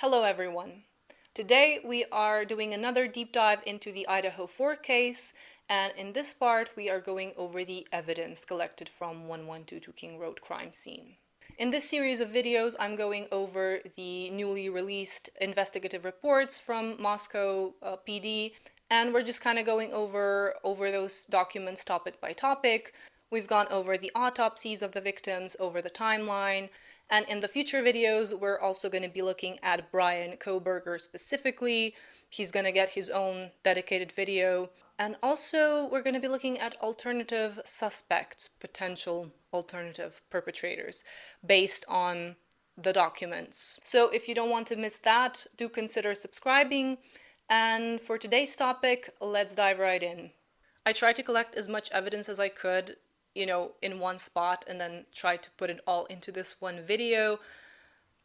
Hello everyone. Today we are doing another deep dive into the Idaho 4 case, and in this part we are going over the evidence collected from 1122 King Road crime scene. In this series of videos I'm going over the newly released investigative reports from Moscow PD, and we're just kind of going over those documents topic by topic. We've gone over the autopsies of the victims, over the timeline, and in the future videos, we're also going to be looking at Bryan Kohberger specifically. He's going to get his own dedicated video. And also, we're going to be looking at alternative suspects, potential alternative perpetrators, based on the documents. So if you don't want to miss that, do consider subscribing. And for today's topic, let's dive right in. I tried to collect as much evidence as I could, in one spot, and then try to put it all into this one video.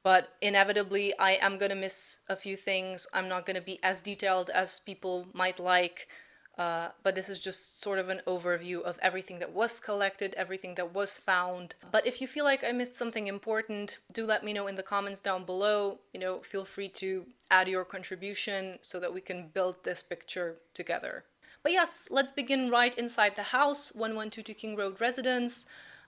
But inevitably, I am gonna miss a few things. I'm not gonna be as detailed as people might like, but this is just sort of an overview of everything that was collected, everything that was found. But if you feel like I missed something important, do let me know in the comments down below. Feel free to add your contribution so that we can build this picture together. But yes, let's begin right inside the house, 1122 King Road residence,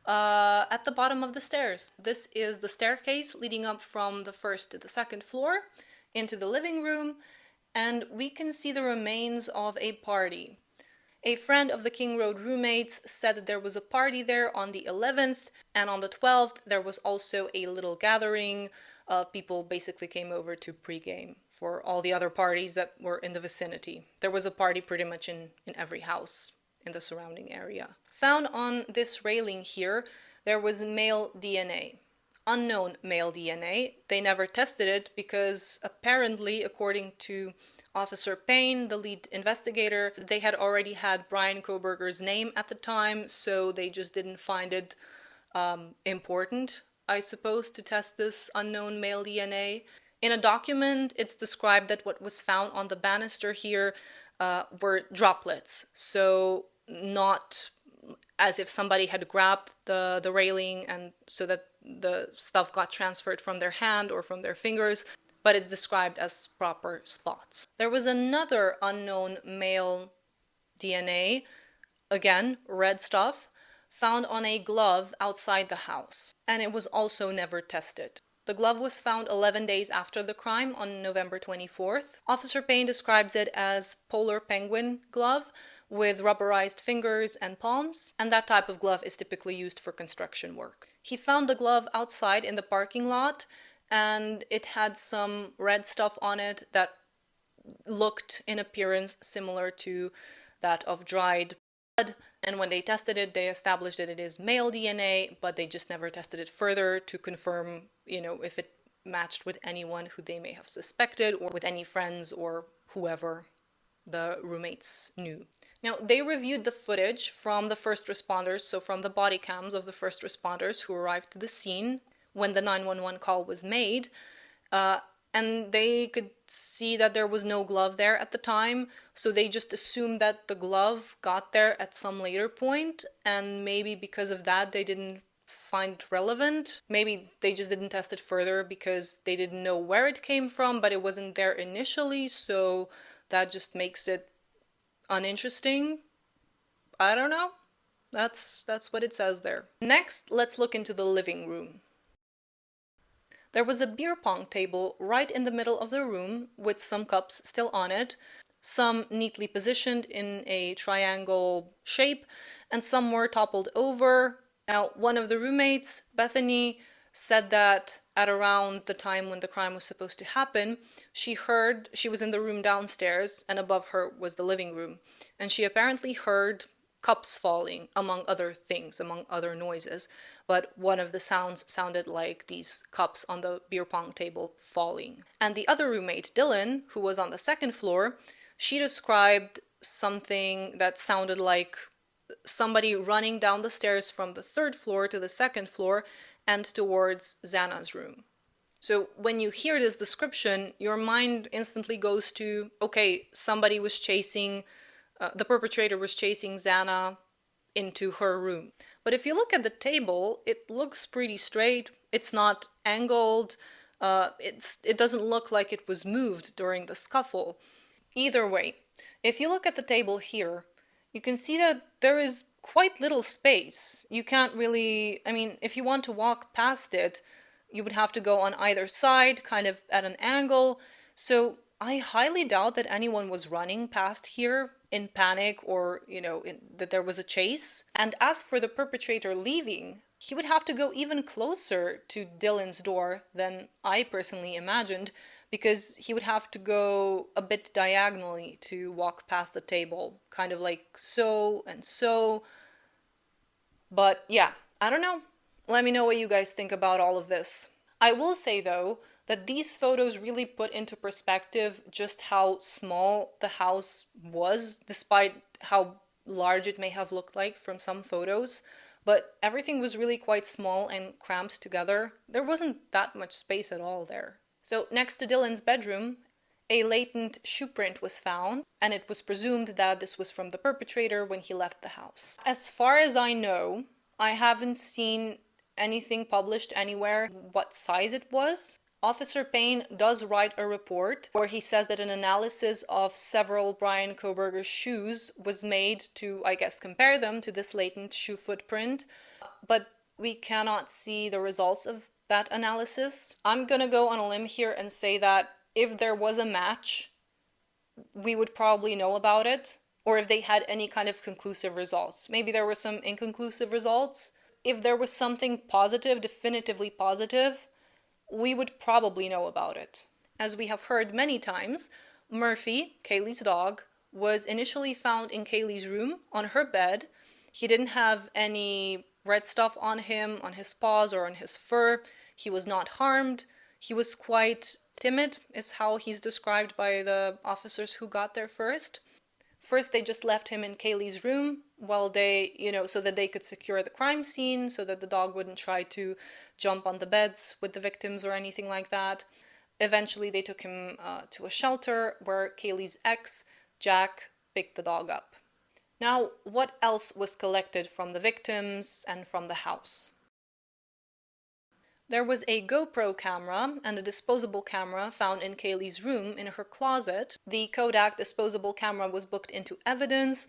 at the bottom of the stairs. This is the staircase leading up from the first to the second floor into the living room, and we can see the remains of a party. A friend of the King Road roommates said that there was a party there on the 11th, and on the 12th there was also a little gathering. People basically came over to pregame for all the other parties that were in the vicinity. There was a party pretty much in every house in the surrounding area. Found on this railing here, there was male DNA. Unknown male DNA. They never tested it because apparently, according to Officer Payne, the lead investigator, they had already had Bryan Kohberger's name at the time, so they just didn't find it important, I suppose, to test this unknown male DNA. In a document, it's described that what was found on the banister here were droplets, so not as if somebody had grabbed the railing and so that the stuff got transferred from their hand or from their fingers, but it's described as proper spots. There was another unknown male DNA, again, red stuff, found on a glove outside the house, and it was also never tested. The glove was found 11 days after the crime on November 24th. Officer Payne describes it as polar penguin glove with rubberized fingers and palms, and that type of glove is typically used for construction work. He found the glove outside in the parking lot, and it had some red stuff on it that looked in appearance similar to that of dried blood. And when they tested it, they established that it is male DNA, but they just never tested it further to confirm, if it matched with anyone who they may have suspected or with any friends or whoever the roommates knew. Now, they reviewed the footage from the first responders, so from the body cams of the first responders who arrived to the scene when the 911 call was made, and they could see that there was no glove there at the time, so they just assumed that the glove got there at some later point, and maybe because of that they didn't find it relevant. Maybe they just didn't test it further because they didn't know where it came from, but it wasn't there initially, so that just makes it uninteresting. I don't know. That's what it says there. Next, let's look into the living room. There was a beer pong table right in the middle of the room with some cups still on it, some neatly positioned in a triangle shape, and some were toppled over. Now, one of the roommates, Bethany, said that at around the time when the crime was supposed to happen, she was in the room downstairs, and above her was the living room, and she apparently heard cups falling, among other things, among other noises, but one of the sounds sounded like these cups on the beer pong table falling. And the other roommate, Dylan, who was on the second floor, she described something that sounded like somebody running down the stairs from the third floor to the second floor and towards Xana's room. So when you hear this description, your mind instantly goes to, okay, somebody was chasing the perpetrator was chasing Xana into her room. But if you look at the table, it looks pretty straight. It's not angled. It doesn't look like it was moved during the scuffle. Either way, if you look at the table here, you can see that there is quite little space. You can't really, I mean, if you want to walk past it, you would have to go on either side, kind of at an angle. So I highly doubt that anyone was running past here in panic or, that there was a chase. And as for the perpetrator leaving, he would have to go even closer to Dylan's door than I personally imagined, because he would have to go a bit diagonally to walk past the table, kind of like so and so. But yeah, I don't know. Let me know what you guys think about all of this. I will say though, that these photos really put into perspective just how small the house was, despite how large it may have looked like from some photos. But everything was really quite small and cramped together. There wasn't that much space at all there. So next to Dylan's bedroom, a latent shoe print was found, and it was presumed that this was from the perpetrator when he left the house. As far as I know, I haven't seen anything published anywhere what size it was. Officer Payne does write a report where he says that an analysis of several Bryan Kohberger shoes was made to, I guess, compare them to this latent shoe footprint, but we cannot see the results of that analysis. I'm gonna go on a limb here and say that if there was a match, we would probably know about it, or if they had any kind of conclusive results. Maybe there were some inconclusive results. If there was something positive, definitively positive, we would probably know about it. As we have heard many times, Murphy, Kaylee's dog, was initially found in Kaylee's room on her bed. He didn't have any red stuff on him, on his paws or on his fur. He was not harmed. He was quite timid, is how he's described by the officers who got there first. First, they just left him in Kaylee's room while they, so that they could secure the crime scene, so that the dog wouldn't try to jump on the beds with the victims or anything like that. Eventually, they took him to a shelter where Kaylee's ex, Jack, picked the dog up. Now, what else was collected from the victims and from the house? There was a GoPro camera and a disposable camera found in Kaylee's room in her closet. The Kodak disposable camera was booked into evidence,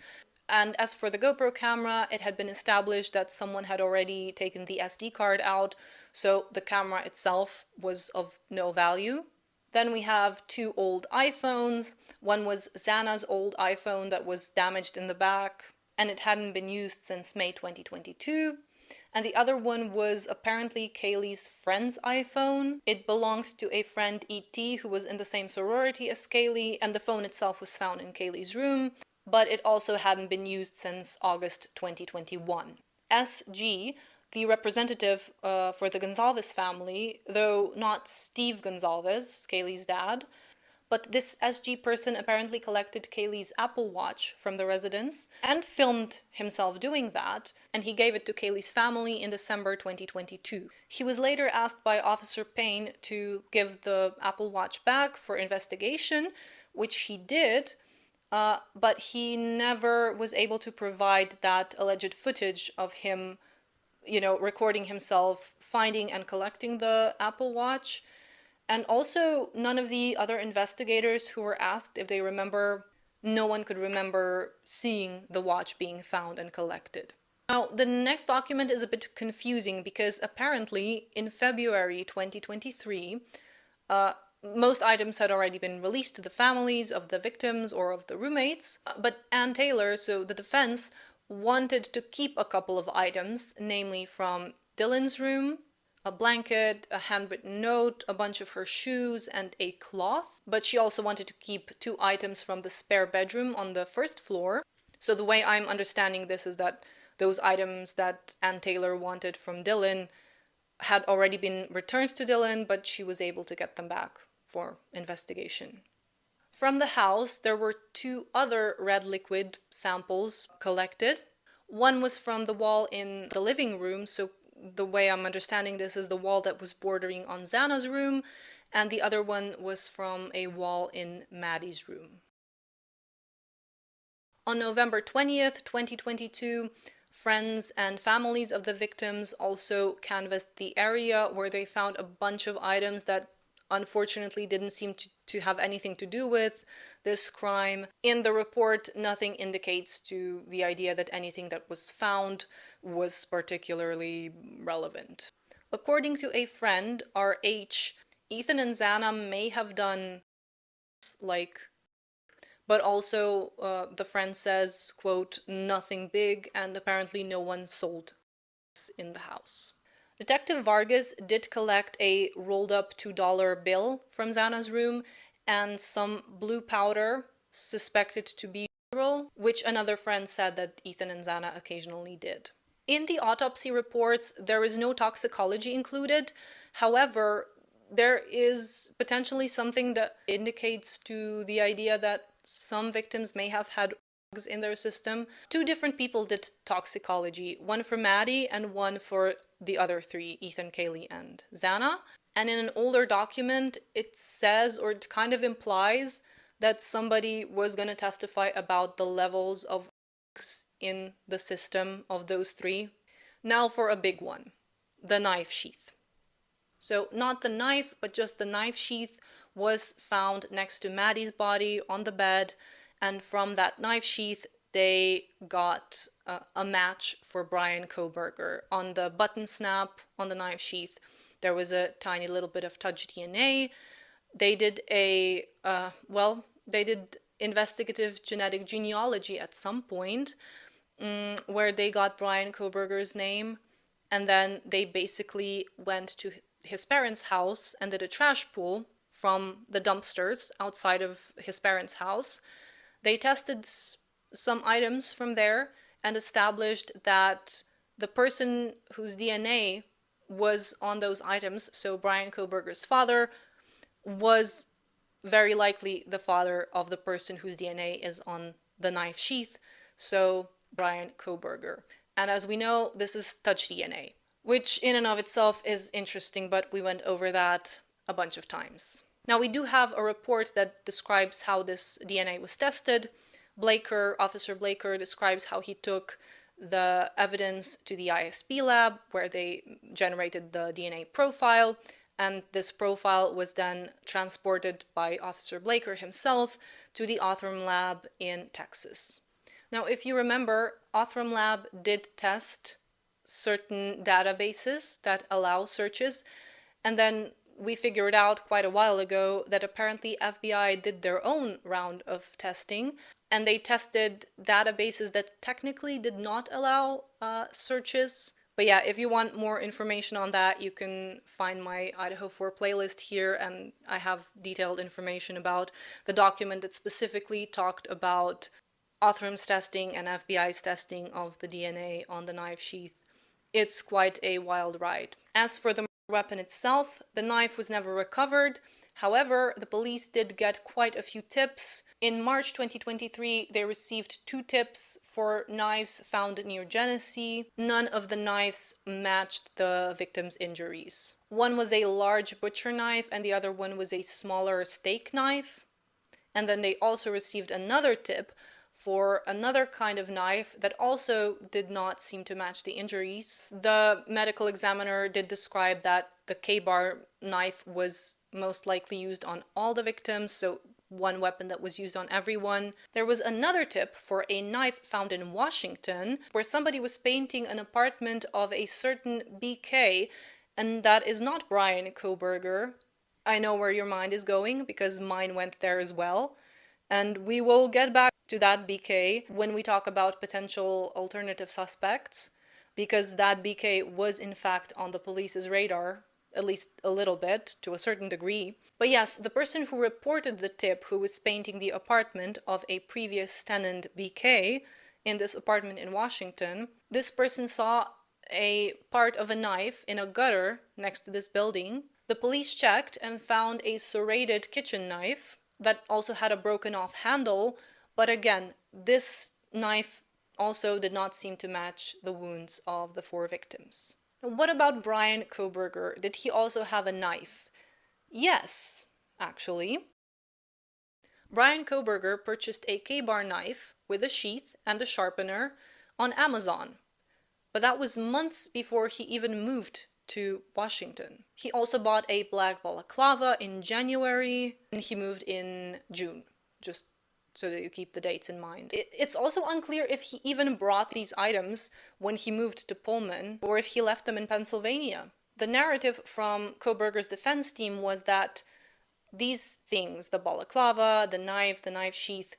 and as for the GoPro camera, it had been established that someone had already taken the SD card out, so the camera itself was of no value. Then we have 2 old iPhones. One was Xana's old iPhone that was damaged in the back, and it hadn't been used since May 2022. And the other one was apparently Kaylee's friend's iPhone. It belonged to a friend, E.T., who was in the same sorority as Kaylee, and the phone itself was found in Kaylee's room, but it also hadn't been used since August 2021. S.G., the representative for the Goncalves family, though not Steve Goncalves, Kaylee's dad, but this SG person apparently collected Kaylee's Apple Watch from the residence and filmed himself doing that, and he gave it to Kaylee's family in December 2022. He was later asked by Officer Payne to give the Apple Watch back for investigation, which he did, but he never was able to provide that alleged footage of him, recording himself finding and collecting the Apple Watch. And also, none of the other investigators who were asked if they remember, no one could remember seeing the watch being found and collected. Now, the next document is a bit confusing because apparently in February 2023, most items had already been released to the families of the victims or of the roommates, but Ann Taylor, so the defense, wanted to keep a couple of items, namely from Dylan's room, a blanket, a handwritten note, a bunch of her shoes, and a cloth. But she also wanted to keep 2 items from the spare bedroom on the first floor. So the way I'm understanding this is that those items that Ann Taylor wanted from Dylan had already been returned to Dylan, but she was able to get them back for investigation. From the house, there were 2 other red liquid samples collected. One was from the wall in the living room, so the way I'm understanding this is the wall that was bordering on Xana's room, and the other one was from a wall in Maddie's room. On November 20th, 2022, friends and families of the victims also canvassed the area where they found a bunch of items that unfortunately didn't seem to have anything to do with this crime. In the report, nothing indicates to the idea that anything that was found was particularly relevant. According to a friend, RH, Ethan and Xana may have done but also the friend says, quote, nothing big, and apparently no one sold in the house. Detective Vargas did collect a rolled up $2 bill from Xana's room and some blue powder suspected to be mineral, which another friend said that Ethan and Xana occasionally did. In the autopsy reports, there is no toxicology included. However, there is potentially something that indicates to the idea that some victims may have had drugs in their system. 2 different people did toxicology, one for Maddie and one for the other 3, Ethan, Kaylee, and Xana. And in an older document, it says, or it kind of implies, that somebody was going to testify about the levels of drugs in the system of those 3. Now for a big one, the knife sheath. So not the knife, but just the knife sheath was found next to Maddie's body on the bed, and from that knife sheath they got a match for Bryan Kohberger. On the button snap on the knife sheath there was a tiny little bit of touch DNA. They did they did investigative genetic genealogy at some point where they got Bryan Kohberger's name, and then they basically went to his parents' house and did a trash pull from the dumpsters outside of his parents' house. They tested some items from there and established that the person whose DNA was on those items, so Bryan Kohberger's father, was very likely the father of the person whose DNA is on the knife sheath, so Bryan Kohberger. And as we know, this is touch DNA, which in and of itself is interesting, but we went over that a bunch of times. Now, we do have a report that describes how this DNA was tested. Officer Blaker describes how he took the evidence to the ISP lab where they generated the DNA profile, and this profile was then transported by Officer Blaker himself to the Othram lab in Texas. Now, if you remember, Othram lab did test certain databases that allow searches, and then we figured out quite a while ago that apparently FBI did their own round of testing, and they tested databases that technically did not allow searches. But yeah, if you want more information on that, you can find my Idaho 4 playlist here, and I have detailed information about the document that specifically talked about Othram's testing and FBI's testing of the DNA on the knife sheath. It's quite a wild ride. As for the weapon itself, the knife was never recovered. However, the police did get quite a few tips. In March 2023, they received 2 tips for knives found near Genesee. None of the knives matched the victim's injuries. One was a large butcher knife and the other one was a smaller steak knife. And then they also received another tip for another kind of knife that also did not seem to match the injuries. The medical examiner did describe that the K-bar knife was most likely used on all the victims, so one weapon that was used on everyone. There was another tip for a knife found in Washington, where somebody was painting an apartment of a certain BK, and that is not Bryan Kohberger. I know where your mind is going, because mine went there as well. And we will get back to that BK when we talk about potential alternative suspects, because that BK was in fact on the police's radar, at least a little bit, to a certain degree. But yes, the person who reported the tip, who was painting the apartment of a previous tenant BK in this apartment in Washington, this person saw a part of a knife in a gutter next to this building. The police checked and found a serrated kitchen knife that also had a broken off handle, but again, this knife also did not seem to match the wounds of the 4 victims. Now, what about Bryan Kohberger? Did he also have a knife? Yes, actually. Bryan Kohberger purchased a K-bar knife with a sheath and a sharpener on Amazon, but that was months before he even moved to Washington. He also bought a black balaclava in January, and he moved in June, just so that you keep the dates in mind. It's also unclear if he even brought these items when he moved to Pullman, or if he left them in Pennsylvania. The narrative from Kohberger's defense team was that these things, the balaclava, the knife sheath,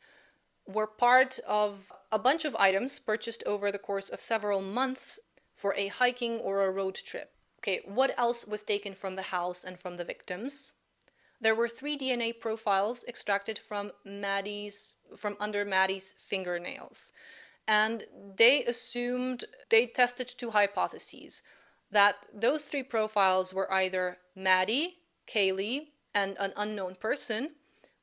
were part of a bunch of items purchased over the course of several months for a hiking or a road trip. Okay, what else was taken from the house and from the victims? There were 3 DNA profiles extracted from under Maddie's fingernails. And they tested 2 hypotheses, that those 3 profiles were either Maddie, Kaylee, and an unknown person,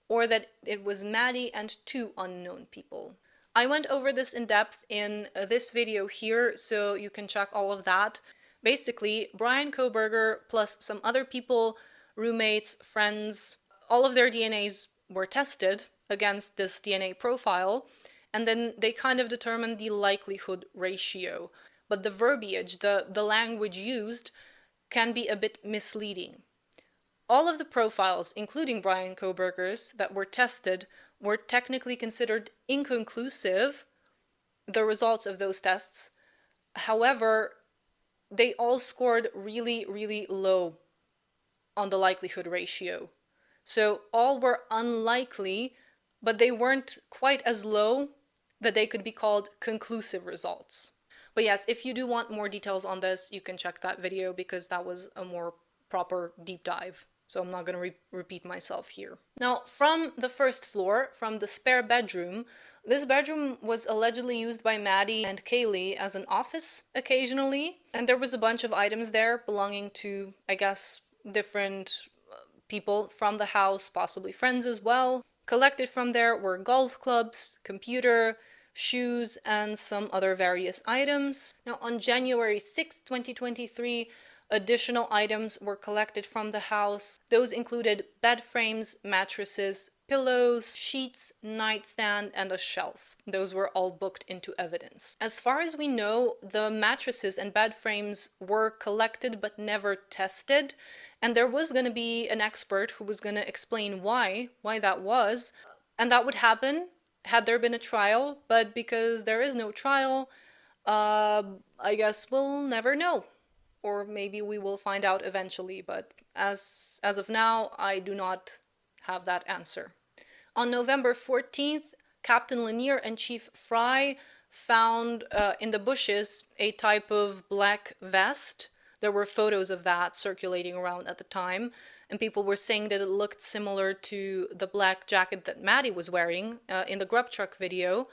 or that it was Maddie and 2 unknown people. I went over this in depth in this video here, so you can check all of that. Basically, Bryan Kohberger plus some other people, roommates, friends, all of their DNAs were tested against this DNA profile, and then they kind of determined the likelihood ratio. But the verbiage, the language used, can be a bit misleading. All of the profiles, including Bryan Kohberger's, that were tested were technically considered inconclusive, the results of those tests. However, they all scored really, really low on the likelihood ratio. So all were unlikely, but they weren't quite as low that they could be called conclusive results. But yes, if you do want more details on this, you can check that video because that was a more proper deep dive. So I'm not going to repeat myself here. Now, from the first floor, from the spare bedroom, this bedroom was allegedly used by Maddie and Kaylee as an office occasionally. And there was a bunch of items there belonging to, I guess, different people from the house, possibly friends as well. Collected from there were golf clubs, computer, shoes, and some other various items. Now, on January 6, 2023, additional items were collected from the house. Those included bed frames, mattresses, pillows, sheets, nightstand, and a shelf. Those were all booked into evidence. As far as we know, the mattresses and bed frames were collected but never tested, and there was going to be an expert who was going to explain why that was, and that would happen had there been a trial, but because there is no trial, I guess we'll never know. Or maybe we will find out eventually, but as of now, I do not have that answer. On November 14th, Captain Lanier and Chief Fry found in the bushes a type of black vest. There were photos of that circulating around at the time, and people were saying that it looked similar to the black jacket that Maddie was wearing in the grub truck video.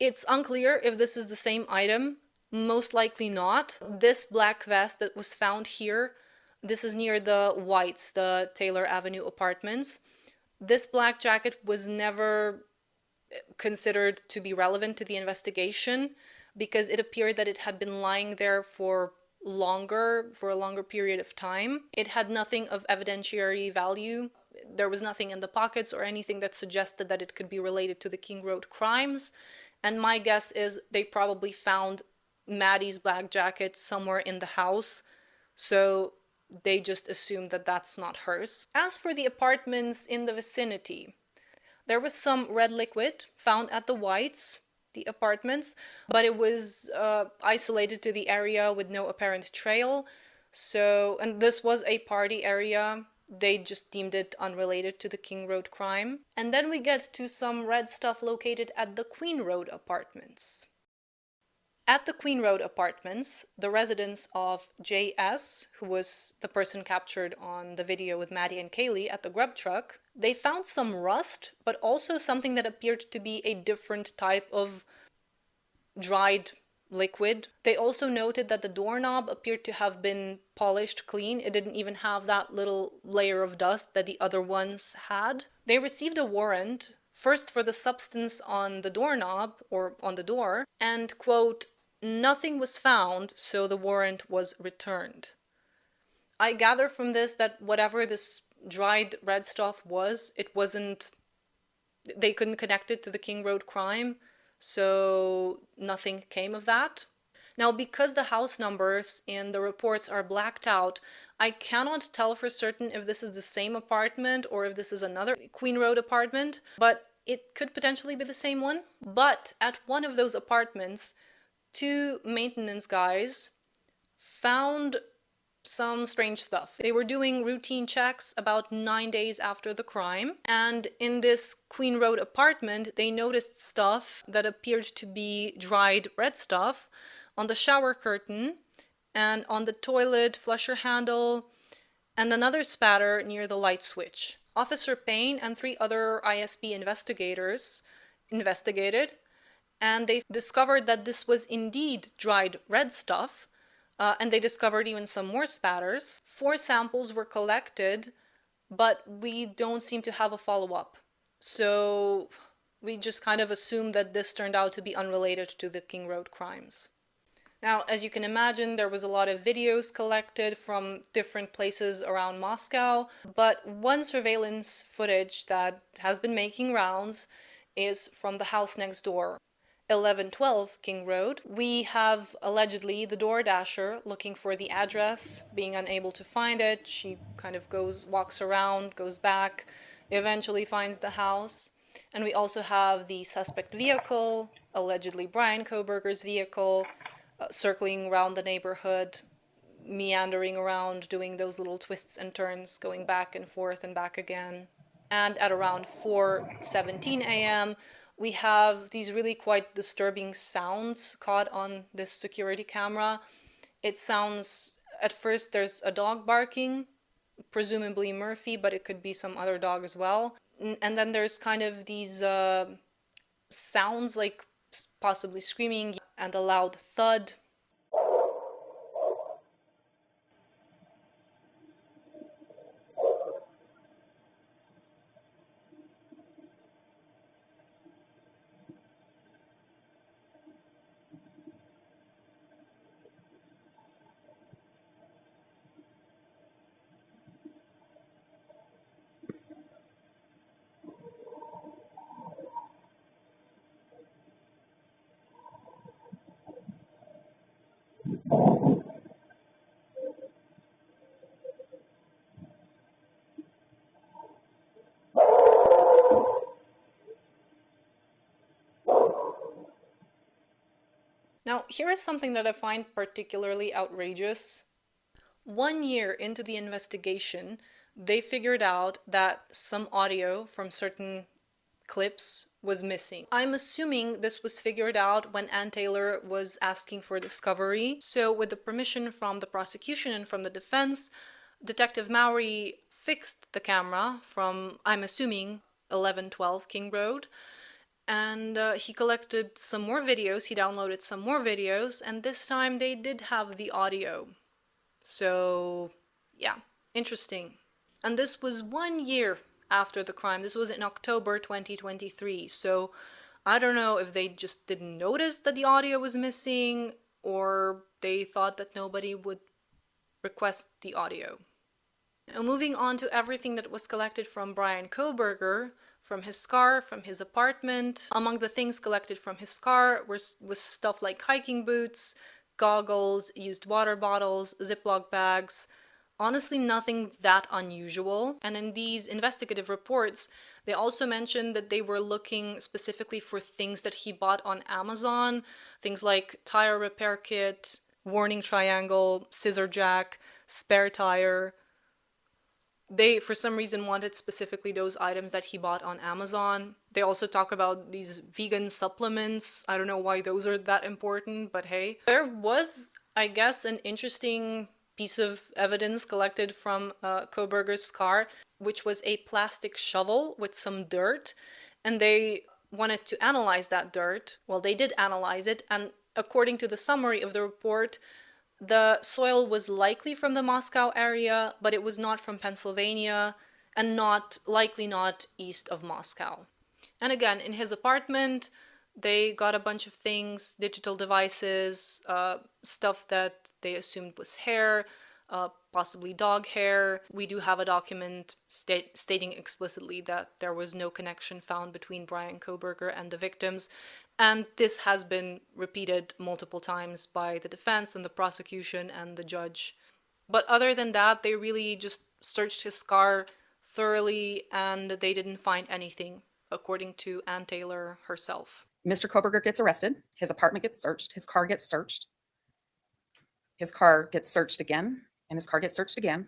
It's unclear if this is the same item. Most likely not. This black vest that was found here, this is near the Whites, the Taylor Avenue apartments. This black jacket was never considered to be relevant to the investigation because it appeared that it had been lying there for a longer period of time. It had nothing of evidentiary value. There was nothing in the pockets or anything that suggested that it could be related to the King Road crimes. And my guess is they probably found Maddie's black jacket somewhere in the house, so they just assumed that that's not hers. As for the apartments in the vicinity, there was some red liquid found at the Whites, the apartments, but it was isolated to the area with no apparent trail. So, and this was a party area. They just deemed it unrelated to the King Road crime. And then we get to some red stuff located at the Queen Road apartments. At the Queen Road apartments, the residence of J.S., who was the person captured on the video with Maddie and Kaylee at the grub truck, they found some rust, but also something that appeared to be a different type of dried liquid. They also noted that the doorknob appeared to have been polished clean. It didn't even have that little layer of dust that the other ones had. They received a warrant, first for the substance on the doorknob, or on the door, and, quote, nothing was found, so the warrant was returned. I gather from this that whatever this dried red stuff was, they couldn't connect it to the King Road crime, so nothing came of that. Now, because the house numbers in the reports are blacked out, I cannot tell for certain if this is the same apartment or if this is another Queen Road apartment, but it could potentially be the same one. But at one of those apartments, two maintenance guys found some strange stuff. They were doing routine checks about 9 days after the crime, and in this Queen Road apartment, they noticed stuff that appeared to be dried red stuff on the shower curtain and on the toilet flusher handle, and another spatter near the light switch. Officer Payne and 3 other ISB investigators investigated, and they discovered that this was indeed dried red stuff, and they discovered even some more spatters. 4 samples were collected, but we don't seem to have a follow-up. So we just kind of assumed that this turned out to be unrelated to the King Road crimes. Now, as you can imagine, there was a lot of videos collected from different places around Moscow, but one surveillance footage that has been making rounds is from the house next door. 1112 King Road. We have allegedly the door dasher looking for the address, being unable to find it. She kind of walks around, goes back, eventually finds the house. And we also have the suspect vehicle, allegedly Bryan Kohberger's vehicle, circling around the neighborhood, meandering around, doing those little twists and turns, going back and forth and back again. And at around 4:17 a.m., we have these really quite disturbing sounds caught on this security camera. It sounds, at first there's a dog barking, presumably Murphy, but it could be some other dog as well. And then there's kind of these sounds like possibly screaming and a loud thud. Now, here is something that I find particularly outrageous. 1 year into the investigation, they figured out that some audio from certain clips was missing. I'm assuming this was figured out when Ann Taylor was asking for discovery. So with the permission from the prosecution and from the defense, Detective Mowry fixed the camera from, I'm assuming, 1112 King Road. And he collected some more videos, he downloaded some more videos, and this time they did have the audio. So, yeah, interesting. And this was 1 year after the crime. This was in October 2023. So, I don't know if they just didn't notice that the audio was missing, or they thought that nobody would request the audio. Now, moving on to everything that was collected from Bryan Kohberger, from his car, from his apartment. Among the things collected from his car was stuff like hiking boots, goggles, used water bottles, Ziploc bags. Honestly, nothing that unusual. And in these investigative reports, they also mentioned that they were looking specifically for things that he bought on Amazon, things like tire repair kit, warning triangle, scissor jack, spare tire. They, for some reason, wanted specifically those items that he bought on Amazon. They also talk about these vegan supplements. I don't know why those are that important, but hey. There was, I guess, an interesting piece of evidence collected from Kohberger's car, which was a plastic shovel with some dirt, and they wanted to analyze that dirt. Well, they did analyze it, and according to the summary of the report, the soil was likely from the Moscow area, but it was not from Pennsylvania, and likely not east of Moscow. And again, in his apartment, they got a bunch of things, digital devices, stuff that they assumed was hair, possibly dog hair. We do have a document stating explicitly that there was no connection found between Bryan Kohberger and the victims, and this has been repeated multiple times by the defense and the prosecution and the judge. But other than that, they really just searched his car thoroughly, and they didn't find anything, according to Ann Taylor herself. Mr. Kohberger gets arrested, his apartment gets searched, his car gets searched again, and his car gets searched again,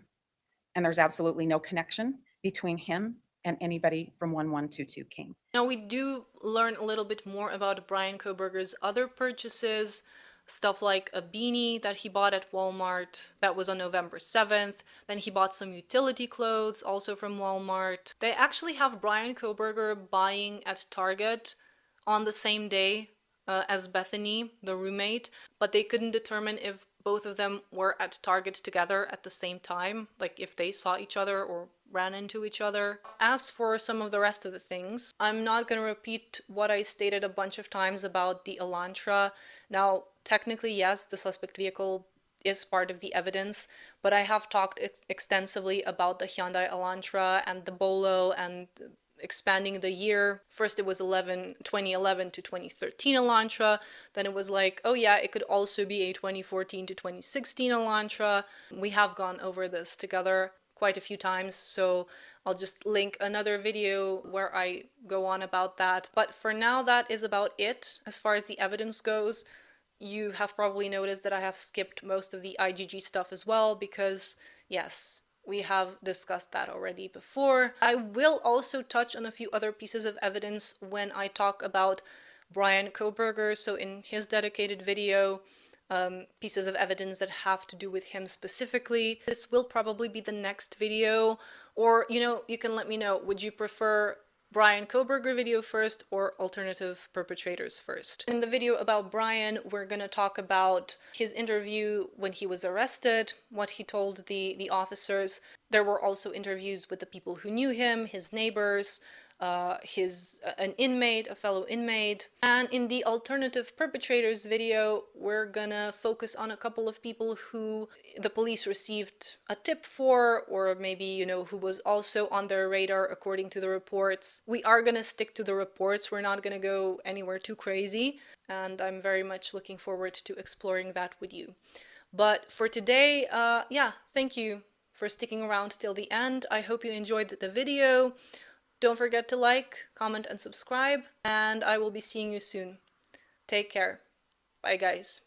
and there's absolutely no connection between him and anybody from 1122 King. Now we do learn a little bit more about Bryan Kohberger's other purchases, stuff like a beanie that he bought at Walmart. That was on November 7th. Then he bought some utility clothes, also from Walmart. They actually have Bryan Kohberger buying at Target on the same day as Bethany, the roommate, but they couldn't determine if both of them were at Target together at the same time, like if they saw each other or ran into each other. As for some of the rest of the things, I'm not going to repeat what I stated a bunch of times about the Elantra. Now, technically, yes, the suspect vehicle is part of the evidence, but I have talked extensively about the Hyundai Elantra and the Bolo and expanding the year. First it was 2011 to 2013 Elantra, then it was like, oh yeah, it could also be a 2014 to 2016 Elantra. We have gone over this together quite a few times, so I'll just link another video where I go on about that. But for now, that is about it as far as the evidence goes. You have probably noticed that I have skipped most of the IgG stuff as well, because yes, we have discussed that already before. I will also touch on a few other pieces of evidence when I talk about Bryan Kohberger, so in his dedicated video, pieces of evidence that have to do with him specifically. This will probably be the next video, or, you can let me know, would you prefer Bryan Kohberger video first or alternative perpetrators first? In the video about Bryan, we're gonna talk about his interview when he was arrested, what he told the officers. There were also interviews with the people who knew him, his neighbors, an inmate, a fellow inmate. And in the alternative perpetrators video, we're gonna focus on a couple of people who the police received a tip for, or maybe, who was also on their radar according to the reports. We are gonna stick to the reports, we're not gonna go anywhere too crazy, and I'm very much looking forward to exploring that with you. But for today, thank you for sticking around till the end. I hope you enjoyed the video. Don't forget to like, comment, and subscribe, and I will be seeing you soon. Take care. Bye, guys.